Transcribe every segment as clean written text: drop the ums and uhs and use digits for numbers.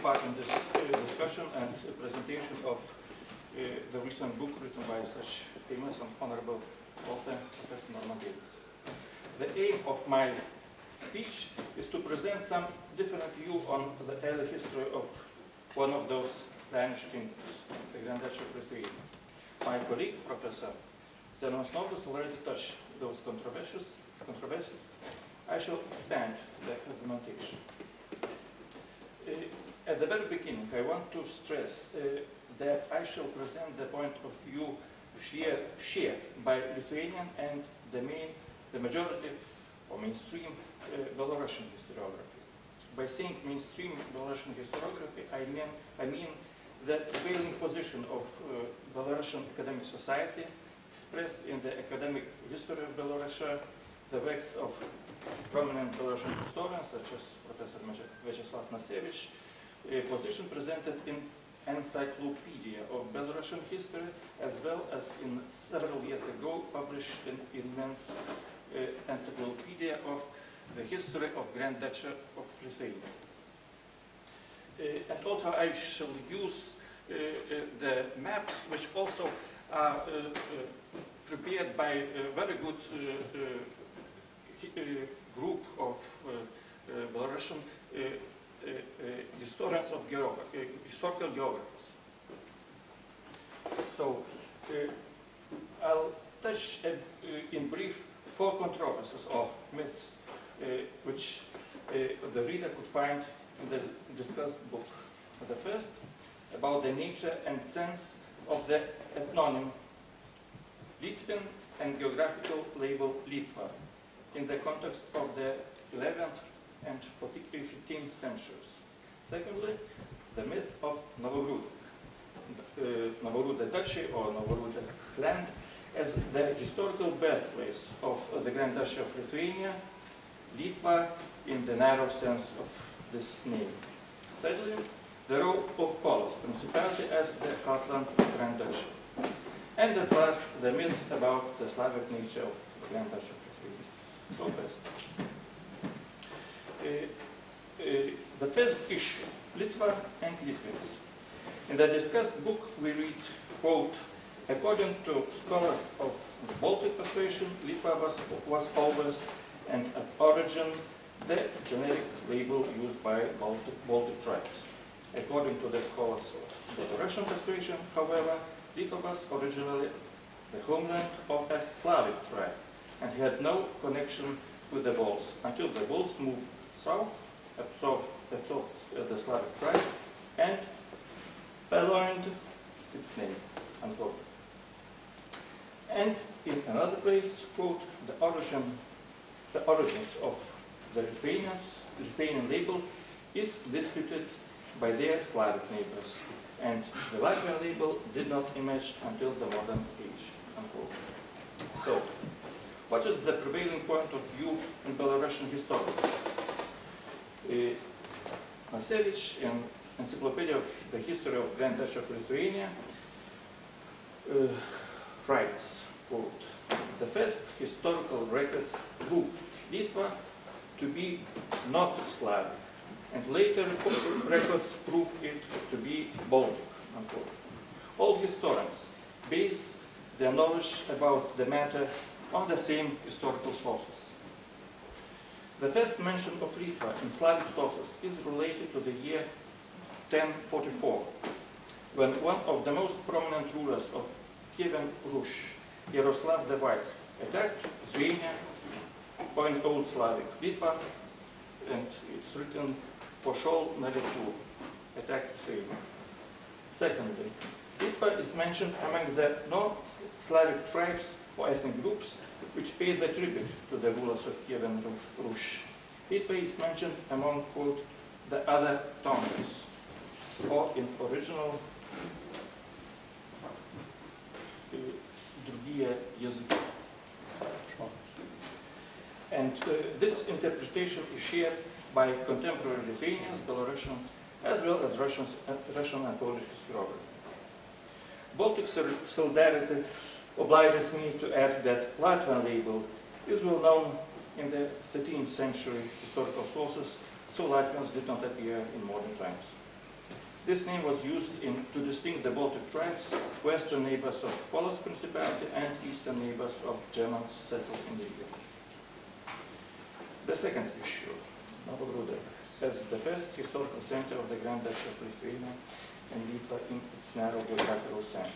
part in this discussion and presentation of the recent book written by such famous and honorable author, Professor Norman Davies. The aim of my speech is to present some different view on the early history of one of those Spanish kingdoms, the Grand Duchy of Lithuania. My colleague, Professor Zenonas already touched those controversies. I shall expand the argumentation. At the very beginning, I want to stress that I shall present the point of view shared by Lithuanian and the majority or mainstream Belarusian historiography. By saying mainstream Belarusian historiography, I mean the prevailing position of Belarusian academic society expressed in the academic history of Belarus, the works of prominent Belarusian historians such as Professor Vyacheslav Nasevich, a position presented in Encyclopedia of Belarusian History, as well as in several years ago published in immense Encyclopedia of the History of Grand Duchy of Lithuania. And also I shall use the maps, which also are prepared by a very good group of Belarusian historians of historical geographers. So I'll touch in brief 4 controversies or myths which the reader could find in the discussed book. The first, about the nature and sense of the ethnonym Lithuanian and geographical label Litva in the context of the 11th and 15th centuries. Secondly, the myth of Novorud Duchy or Novorud land as the historical birthplace of the Grand Duchy of Lithuania, Litva in the narrow sense of this name. Thirdly, the role of Polish Principality as the heartland of Grand Duchy. And at last, the myth about the Slavic nature of the Grand Duchy of Lithuania. So first. The first issue, Litva and Latvians. In the discussed book we read, quote, according to scholars of the Baltic persuasion, Litva was always and at origin the generic label used by Baltic tribes. According to the scholars of the Russian persuasion, however, Litva was originally the homeland of a Slavic tribe and had no connection with the Poles until the Poles moved south, absorbed the Slavic tribe, and purloined its name, unquote. And in another place, quote, the origins of the Lithuanian label is disputed by their Slavic neighbors, and the Latvian label did not emerge until the modern age, unquote. So, what is the prevailing point of view in Belarusian historiography? Nasevich, in Encyclopedia of the History of Grand Duchy of Lithuania, writes, quote, the first historical records prove Litva to be not Slavic, and later records prove it to be Baltic, unquote. All historians base their knowledge about the matter on the same historical sources. The first mention of Litva in Slavic sources is related to the year 1044, when one of the most prominent rulers of Kievan Rus, Yaroslav the Wise, attacked Lithuania, point Old Slavic Litva, and it's written Poshol na Litvu, attacked Lithuania. Secondly, Litva is mentioned among the non-Slavic tribes or ethnic groups which paid the tribute to the rulers of Kievan Rus. Litva is mentioned among, quote, the other tongues, or in original другие языки. And this interpretation is shared by contemporary Lithuanians, Belarusians, as well as Russian and Polish historiography. Baltic solidarity obliges me to add that Latvian label is well known in the 13th century historical sources, so Latvians did not appear in modern times. This name was used to distinguish the Baltic tribes, western neighbors of Polish Principality and eastern neighbors of Germans settled in the region. The second issue, Novogrudek, as the first historical center of the Grand Duchy of Lithuania and Litva in its narrow geographical sense.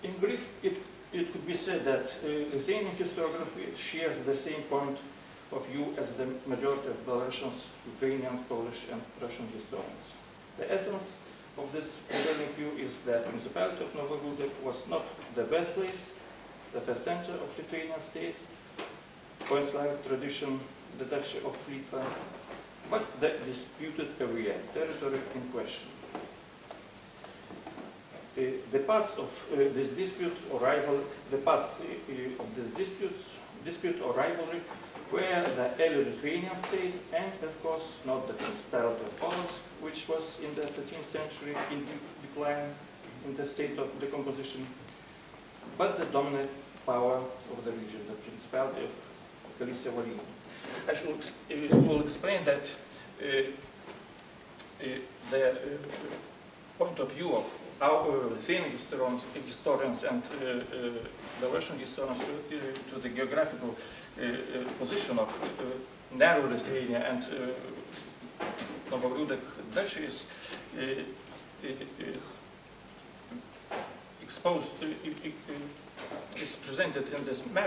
In brief, it could be said that Lithuanian historiography shares the same point of view as the majority of Belarusians, Ukrainians, Polish, and Russian historians. The essence of this prevailing view is that the Municipality of Novogrudek was not the birthplace, the first center of Lithuanian state, or in Slavic tradition, the Duchy of Litva, but the disputed area, territory in question. The parts of this dispute or rivalry, dispute or rivalry were the early Lithuanian state and, of course, not the Principality of Poland, which was in the 13th century in decline, in the state of decomposition, but the dominant power of the region, the Principality of Sliesoriūnas. I will explain that the point of view of our Lithuanian historians and the Russian historians to the geographical position of narrow Lithuania and Novogrudek Duchy is exposed, is presented in this map.